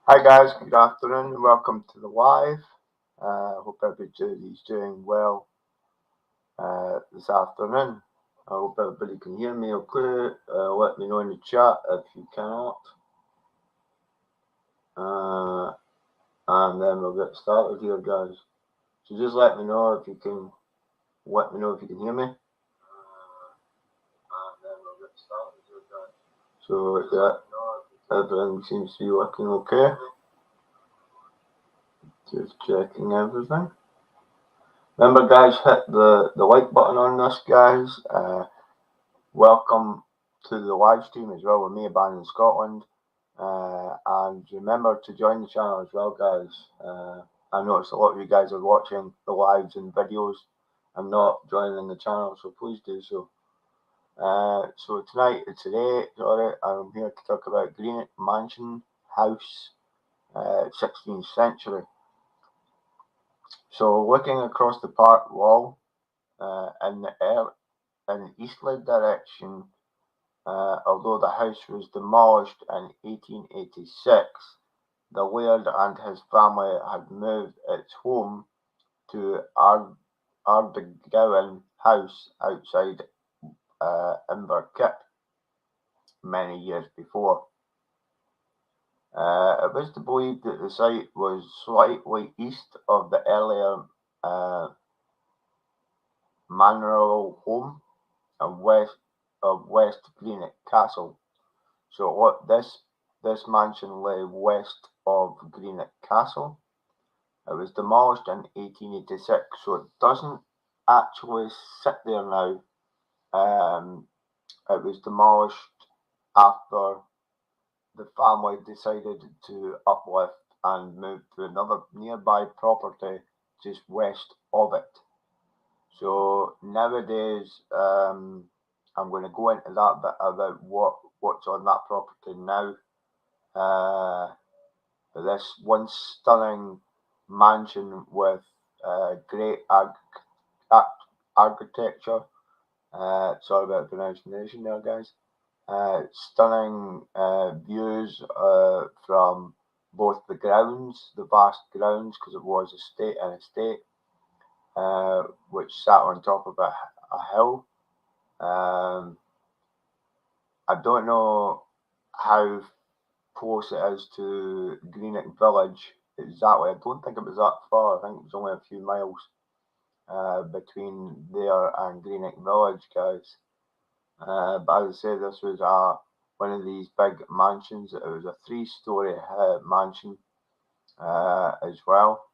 Hi guys, good afternoon. Welcome to the live. Hope everybody's doing well this afternoon. I hope everybody can hear me okay. Let me know in the chat if you cannot. Uh, and then we'll get started here, guys. So just let me know if you can. Let me know if you can hear me. And then we'll get started here, guys. So yeah, everything seems to be working okay. Just checking everything. Remember, guys, hit the like button on this, guys. Welcome to the live stream as well with me, Ban in Scotland. And remember to join the channel as well, guys. I noticed a lot of you guys are watching the lives and videos and not joining the channel, so please do so. So today, I'm here to talk about Greenock Mansion House, 16th Century. So looking across the park wall in the easterly direction, although the house was demolished in 1886, the laird and his family had moved its home to Argowan House outside Inverkip many years before. It was believed that the site was slightly east of the earlier manorial home and west of West Greenock Castle. So what this mansion lay west of Greenock Castle. It was demolished in 1886, so it doesn't actually sit there now. It was demolished after the family decided to uplift and move to another nearby property just west of it. So nowadays, I'm going to go into that bit about what's on that property now. This one stunning mansion with great architecture. Sorry about the pronunciation there, guys. Stunning views from both the grounds, the vast grounds, because it was an estate, which sat on top of a hill. I don't know how close it is to Greenock Village exactly. I don't think it was that far. I think it was only a few miles between there and Greenock Village, guys. But as I say, this was one of these big mansions. It was a three-story mansion as well.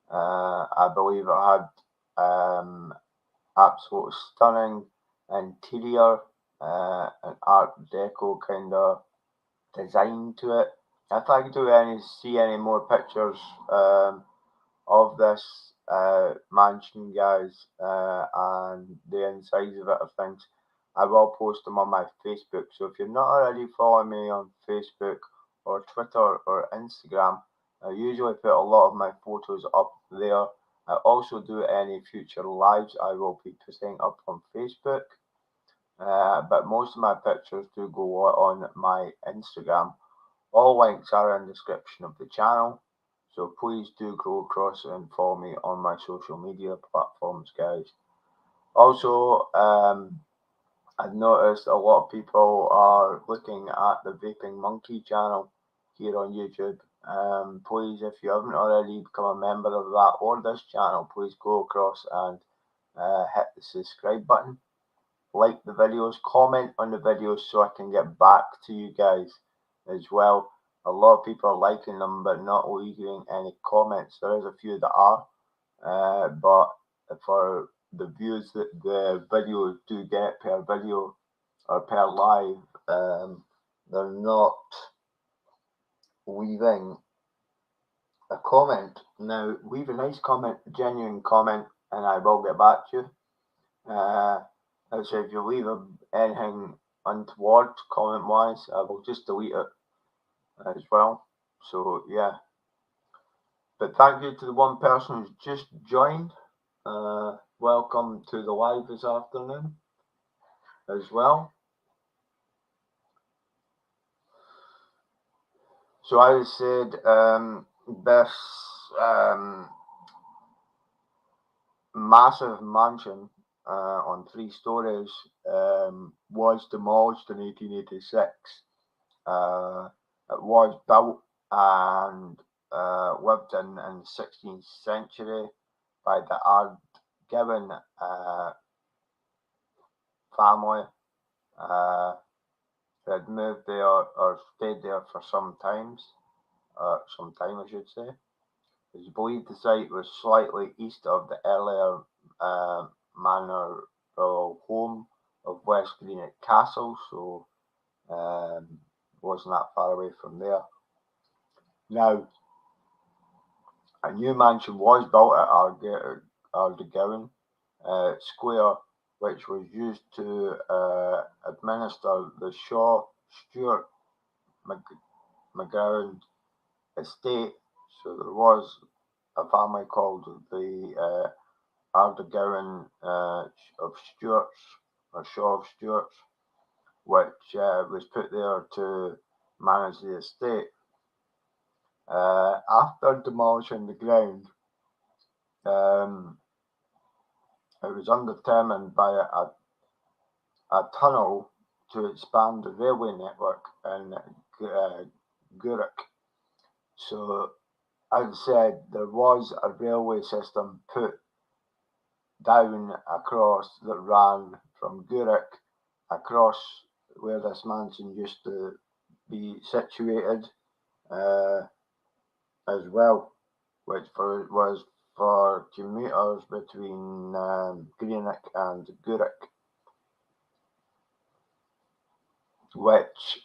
I believe it had absolutely stunning interior, an Art Deco kind of design to it. If I do see any more pictures of this mansion, guys, and the insides of it of things, I will post them on my Facebook. So if you're not already following me on Facebook or Twitter or Instagram, I usually put a lot of my photos up there. I also do any future lives I will be putting up on Facebook. But most of my pictures do go on my Instagram. All links are in the description of the channel. So please do go across and follow me on my social media platforms, guys. Also, I've noticed a lot of people are looking at the Vaping Monkey channel here on YouTube. Please, if you haven't already become a member of that or this channel, please go across and hit the subscribe button. Like the videos, comment on the videos so I can get back to you guys as well. A lot of people are liking them but not leaving any comments. There is a few that are, but for the views that the videos do get per video or per live, they're not leaving a comment. Now, leave a nice comment, a genuine comment, and I will get back to you. So if you leave anything untoward comment wise, I will just delete it as well. So yeah. But thank you to the one person who's just joined. Welcome to the live this afternoon as well. So as I said, this massive mansion on 3 stories was demolished in 1886. It was built and lived in the 16th century by the Argowan family. They had moved there or stayed there for some time, I should say. It is believed the site was slightly east of the earlier manor royal home of West Greenock Castle, so wasn't that far away from there. Now, a new mansion was built at Argowan Square, which was used to administer the Shaw Stuart McGowan estate. So there was a family called the Argowan of Stuarts, or Shaw of Stuarts, which was put there to manage the estate. After demolishing the ground, it was undetermined by a tunnel to expand the railway network in Greenock. So, as I said, there was a railway system put down across that ran from Greenock across where this mansion used to be situated as well, which was for commuters between Greenock and Greenock, which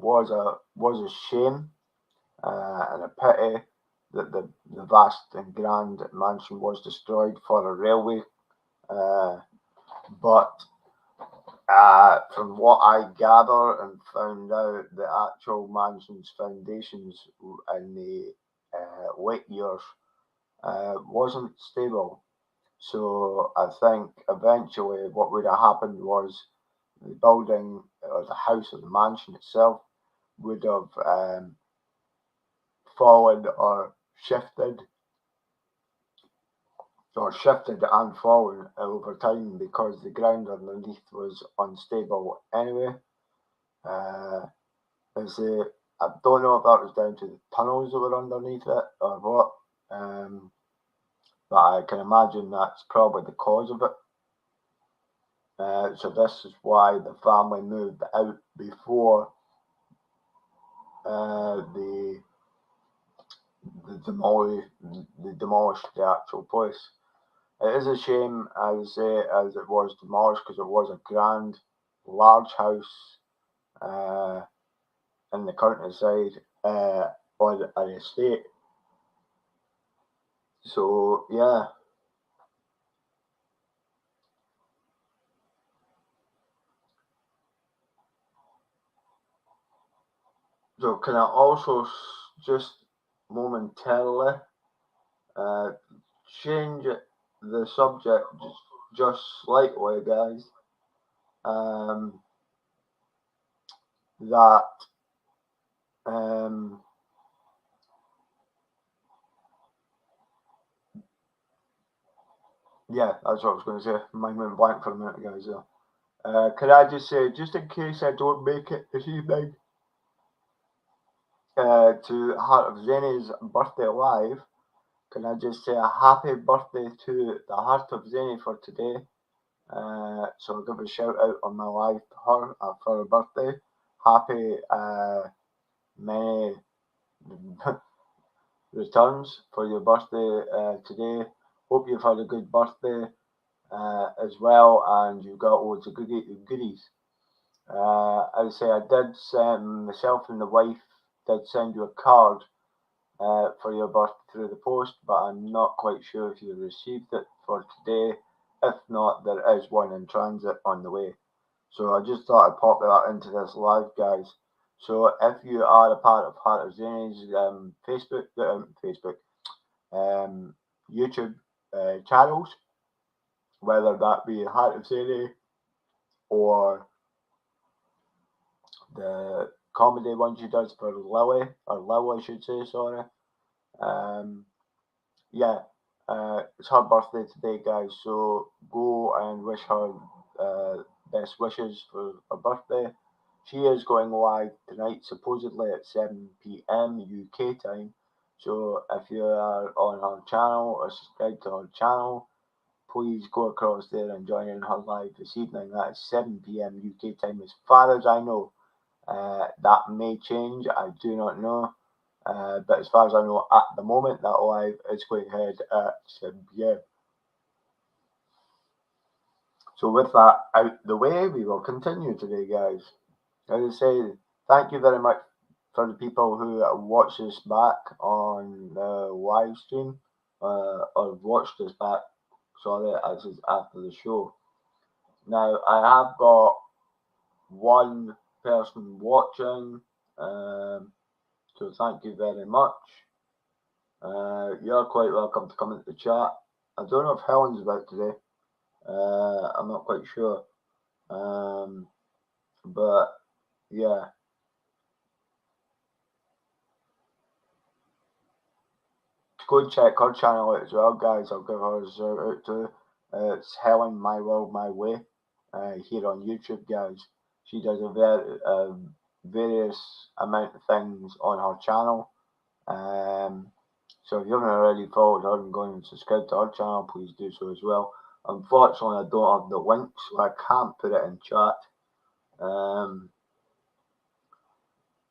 was a shame and a pity that the vast and grand mansion was destroyed for a railway. But from what I gather and found out, the actual mansion's foundations in the late years wasn't stable. So I think eventually what would have happened was the building or the house or the mansion itself would have fallen or shifted and fallen over time because the ground underneath was unstable anyway. As I don't know if that was down to the tunnels that were underneath it or what, but I can imagine that's probably the cause of it. So this is why the family moved out before they demolished the actual place. It is a shame, as it was demolished, because it was a grand, large house in the countryside on an estate. So yeah. So can I also just momentarily uh, change the subject just slightly, guys? Um, that yeah, that's what I was going to say. Mine went blank for a minute, guys. Could I just say, just in case I don't make it this evening to Heart of Zany's birthday live, can I just say a happy birthday to the Heart of Zany for today? So I'll give a shout out on my live to her for her birthday. Happy many returns for your birthday today. Hope you've had a good birthday as well, and you've got loads of goodies. As I say, I did send myself and the wife did send you a card for your birthday through the post, but I'm not quite sure if you received it for today. If not, there is one in transit on the way. So I just thought I'd pop that into this live, guys. So if you are a part of Heart of Zany's YouTube channels, whether that be Heart of Zany or the comedy one she does for Lily, or Lil I should say, sorry. Yeah, it's her birthday today, guys, so go and wish her best wishes for her birthday. She is going live tonight, supposedly at 7 p.m. UK time. So if you are on her channel or subscribe to her channel, please go across there and join in her live this evening. That is 7 p.m. UK time, as far as I know. That may change, I do not know. But as far as I know at the moment, that live is going ahead at 7 p.m. So with that out the way, we will continue today, guys. As I say, thank you very much for the people who watch this back on the live stream, or watched this back, sorry, as is after the show. Now, I have got one person watching, so thank you very much. You're quite welcome to come into the chat. I don't know if Helen's about today. I'm not quite sure. But yeah. Go and check her channel out as well, guys. I'll give her a shout out too. It's Helen My World My Way here on YouTube, guys. She does a various amount of things on her channel. So if you haven't already followed her and gone and subscribed to her channel, please do so as well. Unfortunately, I don't have the link, so I can't put it in chat.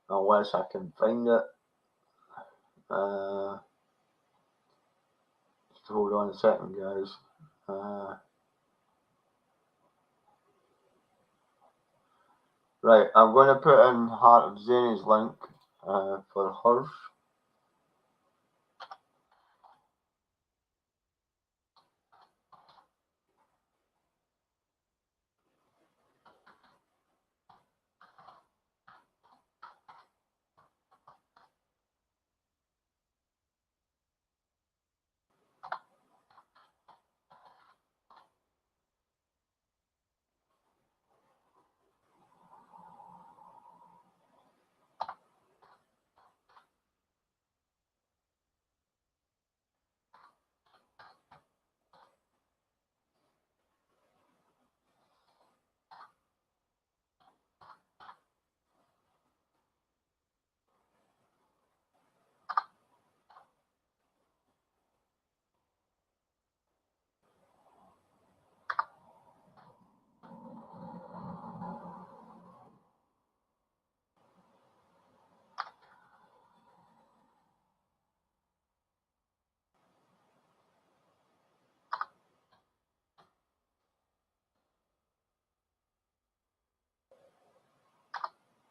Unless I can find it. Just hold on a second, guys. Right, I'm going to put in Heart of Zany's link for hers.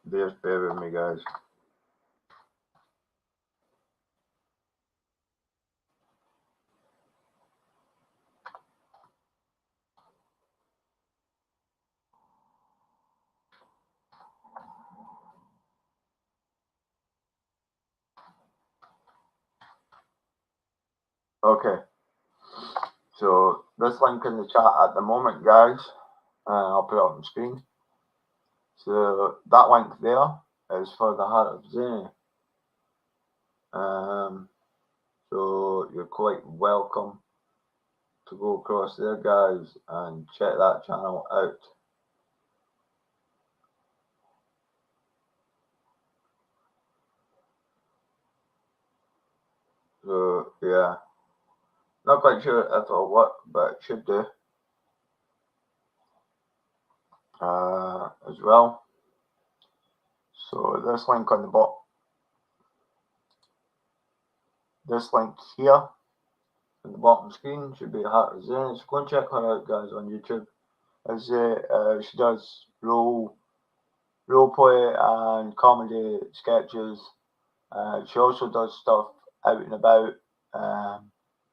Just bear with me, guys. Okay, so this link in the chat at the moment, guys, I'll put it on the screen. So that link there is for the Heart of Zany. So you're quite welcome to go across there, guys, and check that channel out. So yeah, not quite sure if it'll work, but it should do as well. So this link on the bottom, this link here on the bottom screen should be Heart of Zany. So go and check her out, guys, on YouTube. As she does role play and comedy sketches. She also does stuff out and about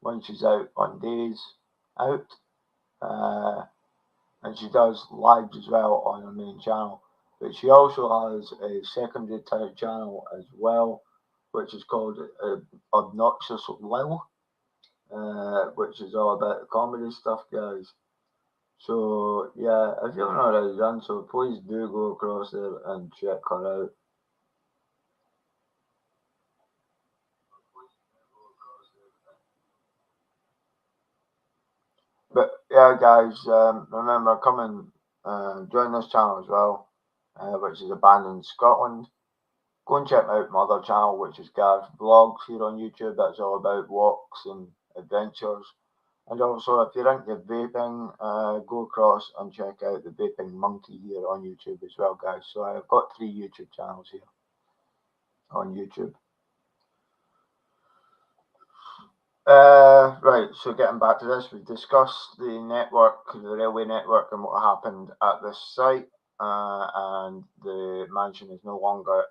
when she's out on days out. And she does lives as well on her main channel. But she also has a secondary type channel as well, which is called Obnoxious Lil, which is all about the comedy stuff, guys. So yeah, if you haven't already done so, please do go across there and check her out. But yeah, guys, remember join this channel as well, which is Abandoned Scotland. Go and check out my other channel, which is Gareth Vlogs here on YouTube. That's all about walks and adventures. And also, if you're into vaping, go across and check out the Vaping Monkey here on YouTube as well, guys. So I've got 3 YouTube channels here on YouTube. Right, so getting back to this, we've discussed the railway network and what happened at this site, and the mansion is no longer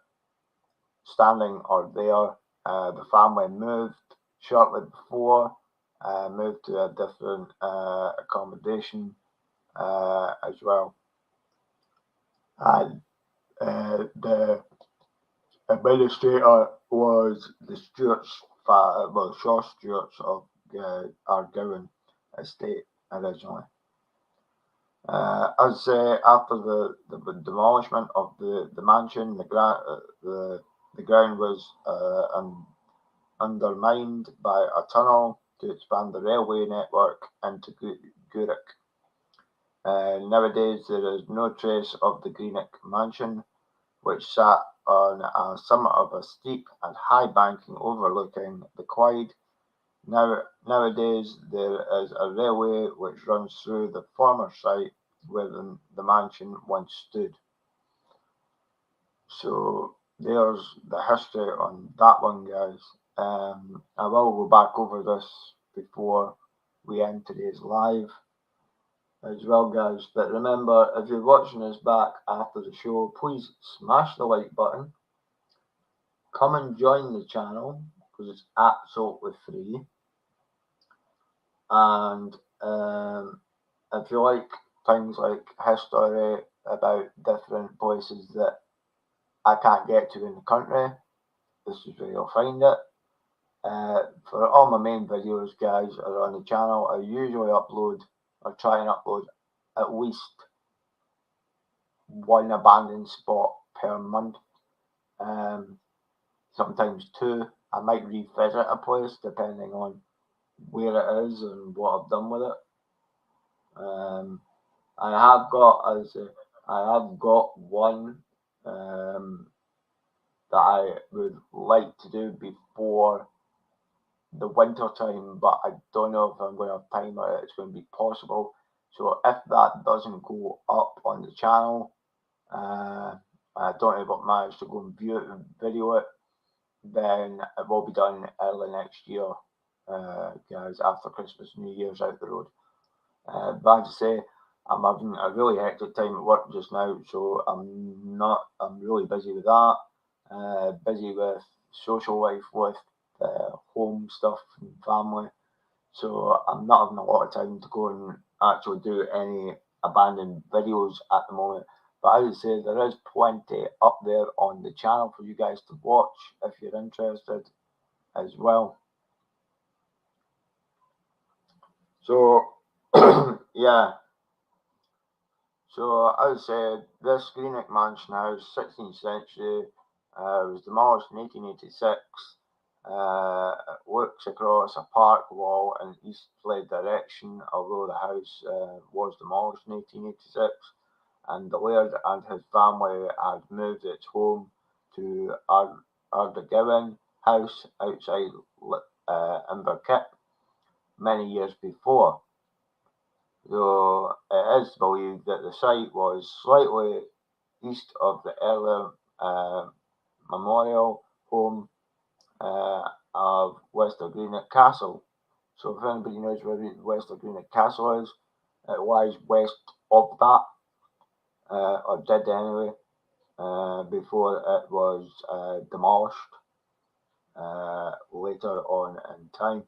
standing or there. The family moved shortly before, moved to a different accommodation as well. And the administrator was the Shaw Stewarts of Argowan estate originally. As after the demolishment of the mansion, the ground was undermined by a tunnel to expand the railway network into Greenock. Nowadays, there is no trace of the Greenock mansion, which sat on a summit of a steep and high banking overlooking the Clyde. Nowadays, there is a railway which runs through the former site where the mansion once stood. So there's the history on that one, guys. I will go back over this before we end today's live as well, guys. But remember, if you're watching this back after the show, please smash the like button. Come and join the channel because it's absolutely free. And if you like things like history about different places that I can't get to in the country, this is where you'll find it. For all my main videos, guys, are on the channel. I usually try and upload at least one abandoned spot per month. Sometimes 2. I might revisit a place depending on where it is and what I've done with it. I have got one that I would like to do before the winter time, but I don't know if I'm going to have time or it's going to be possible. So if that doesn't go up on the channel, I don't ever manage to go and view it and video it, then it will be done early next year, guys, after Christmas, New Year's out the road. But as I say, I'm having a really hectic time at work just now, so I'm really busy with that, busy with social life, with home stuff and family, so I'm not having a lot of time to go and actually do any abandoned videos at the moment. But as I say, there is plenty up there on the channel for you guys to watch if you're interested as well. So yeah, so as I said, this Greenock Mansion House, 16th century, was demolished in 1886. It looks across a park wall in easterly direction, although the house was demolished in 1886, and the laird and his family had moved its home to Argowan House outside Inverkip many years before. Though it is believed that the site was slightly east of the earlier memorial home of west of Greenock Castle. So if anybody knows where west of Greenock Castle is, it lies west of that, or did anyway, before it was demolished later on in time.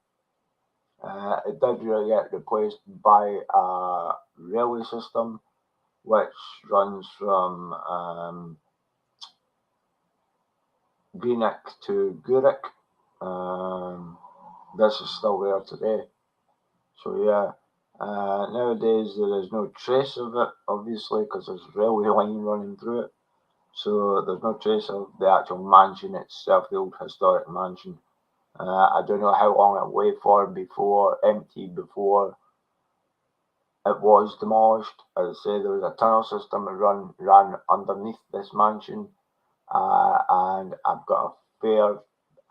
It did really get replaced by a railway system which runs from Greenock to Greenock. This is still there today. So yeah, nowadays there is no trace of it, obviously, because there's a railway line running through it. So there's no trace of the actual mansion itself, the old historic mansion. I don't know how long it lay for before empty, before it was demolished. As I say, there was a tunnel system that ran underneath this mansion, and I've got a fair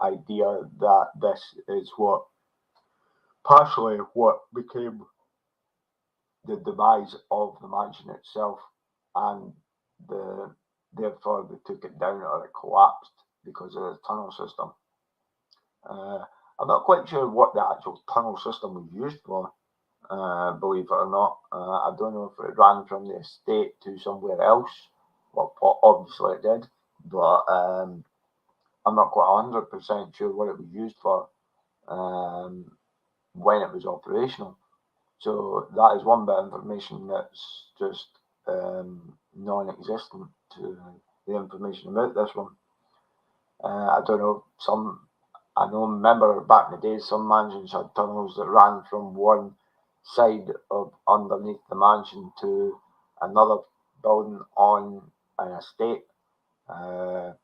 idea that this is partially what became the demise of the mansion itself, and therefore they took it down or it collapsed because of the tunnel system. I'm not quite sure what the actual tunnel system was used for, believe it or not. I don't know if it ran from the estate to somewhere else. Well, obviously it did, but I'm not quite 100% sure what it was used for when it was operational. So that is one bit of information that's just non-existent to the information about this one. I don't know, remember back in the day, some mansions had tunnels that ran from one side of underneath the mansion to another building on an estate. So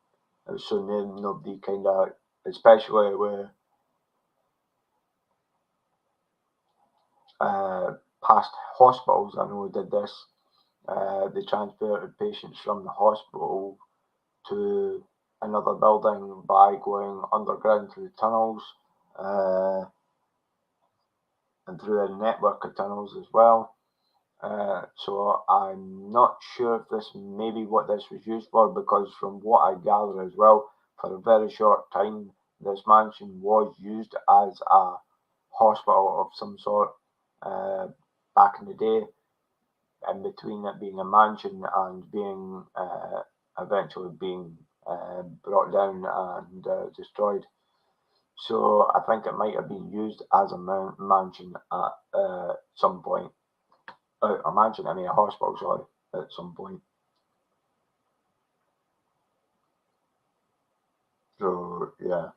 nobody kind of, especially with past hospitals, I know did this. They transported patients from the hospital to another building by going underground through tunnels and through a network of tunnels as well. So I'm not sure if this may be what this was used for, because from what I gather as well, for a very short time, this mansion was used as a hospital of some sort back in the day, in between it being a mansion and being eventually being brought down and destroyed. So I think it might have been used as a mansion at some point. A mansion, I mean a hospital, sorry, at some point. So yeah.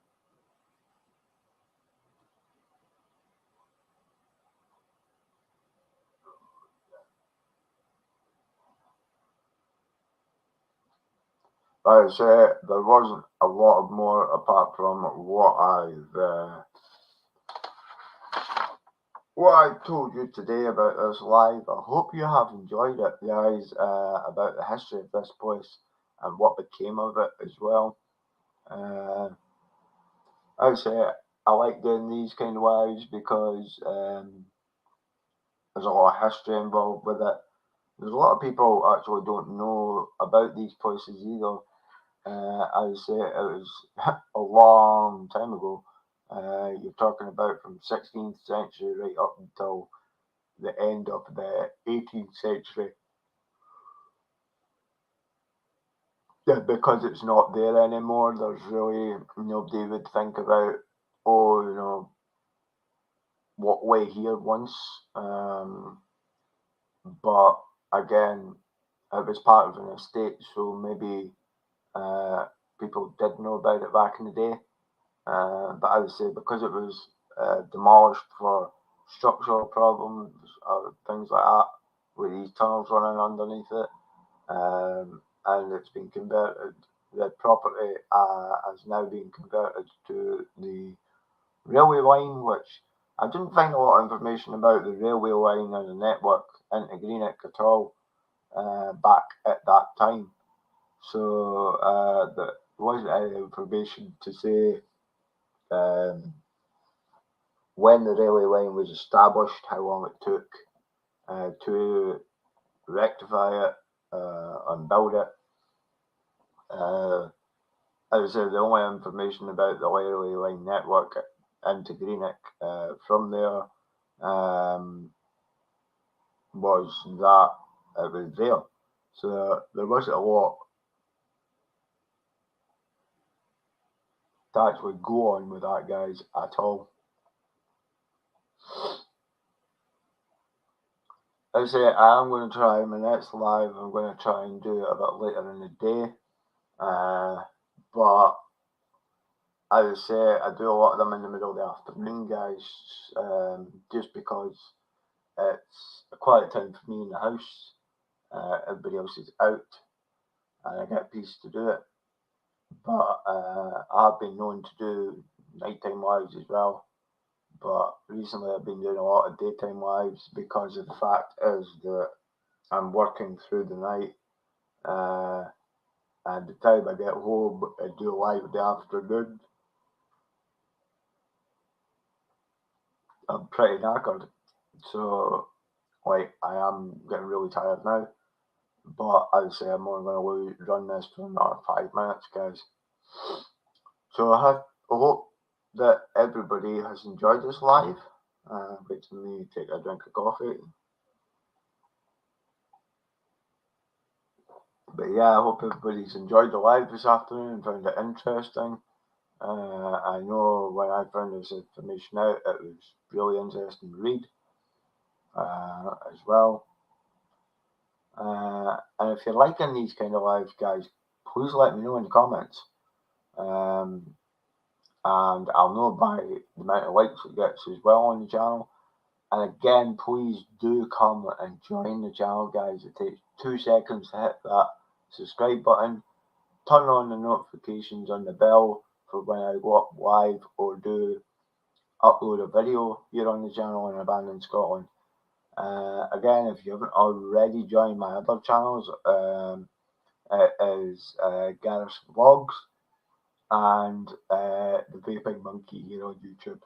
But there wasn't a lot of more apart from what I told you today about this live. I hope you have enjoyed it, guys, about the history of this place and what became of it as well. I say I like doing these kind of lives because there's a lot of history involved with it. There's a lot of people actually don't know about these places either. I would say it was a long time ago. You're talking about from 16th century right up until the end of the 18th century. Yeah, because it's not there anymore, there's really nobody would think about, what way here once. But again, it was part of an estate, so maybe people did know about it back in the day. But I would say because it was demolished for structural problems or things like that, with these tunnels running underneath it, and it's been converted, the property has now been converted to the railway line, which I didn't find a lot of information about the railway line and the network into Greenock at all back at that time. So there wasn't any information to say when the railway line was established, how long it took to rectify it and build it. As I said, the only information about the railway line network into Greenock from there was that it was there. So there wasn't a lot to actually go on with that, guys, at all. As I say, I am going to try my next live. I'm going to try and do it a bit later in the day. But as I say, I do a lot of them in the middle of the afternoon, guys, just because it's a quiet time for me in the house. Everybody else is out, and I get peace to do it. But I've been known to do nighttime lives as well, but recently I've been doing a lot of daytime lives because of the fact is that I'm working through the night, and the time I get home and do a live in the afternoon, I'm pretty knackered. So, like, I am getting really tired now. But as I say, I'm only going to run this for another 5 minutes, guys. So I hope that everybody has enjoyed this live. Wait till me take a drink of coffee. But yeah, I hope everybody's enjoyed the live this afternoon and found it interesting. I know when I found this information out, it was really interesting to read as well. And if you're liking these kind of lives, guys, please let me know in the comments. And I'll know by the amount of likes it gets as well on the channel. And again, please do come and join the channel, guys. It takes 2 seconds to hit that subscribe button. Turn on the notifications on the bell for when I go up live or do upload a video here on the channel in Abandoned Scotland. Again, if you haven't already joined my other channels, it is Gareth's Vlogs and the Vaping Monkey here on YouTube.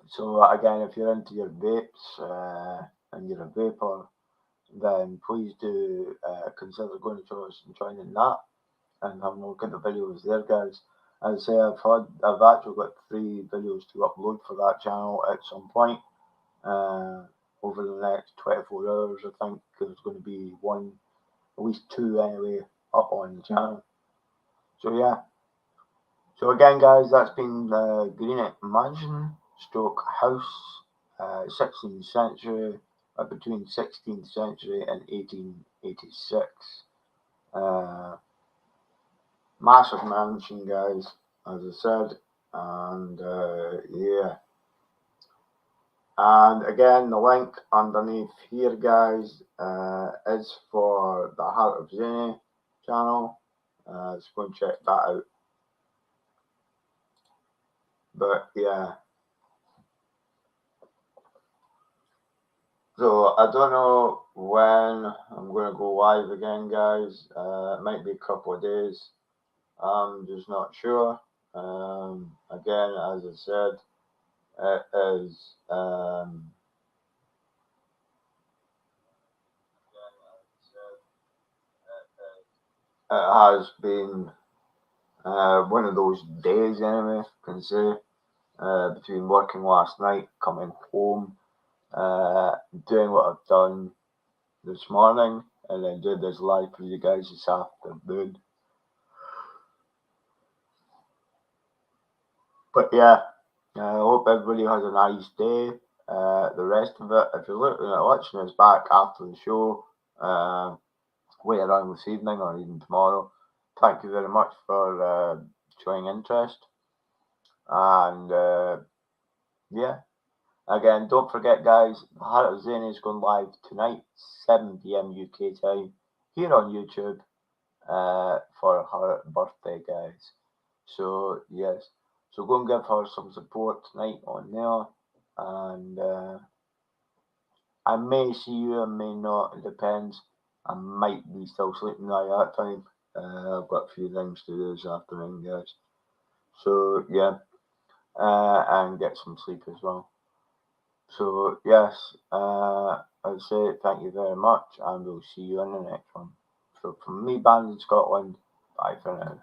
So again, if you're into your vapes and you're a vapor, then please do consider going to us and joining that and having a look at the videos there, guys. As I say, I've actually got 3 videos to upload for that channel at some point. Over the next 24 hours, I think there's going to be at least 2 anyway, up on the channel. So yeah. So again, guys, that's been the Greenock Mansion stroke house, 16th century, between 16th century and 1886. Massive mansion, guys, as I said, and yeah. And again, the link underneath here, guys, is for the Heart of Zany channel. So go and check that out. But yeah. So I don't know when I'm going to go live again, guys. It might be a couple of days. I'm just not sure. Again, as I said, it is it has been one of those days anyway, I can say, between working last night, coming home, doing what I've done this morning, and then doing this live for you guys this afternoon. But yeah, I hope everybody has a nice day. The rest of it, if you're looking at watching us back after the show, later on this evening or even tomorrow, thank you very much for showing interest. And yeah, again, don't forget, guys, the Heart of Zane is going live tonight, 7 p.m. UK time, here on YouTube for her birthday, guys. So yes, so go and give her some support tonight on there, and I may see you, I may not. It depends. I might be still sleeping by that time. I've got a few things to do this afternoon, guys. So yeah, and get some sleep as well. So yes, I'd say thank you very much, and we'll see you in the next one. So from me, Band in Scotland, bye for now.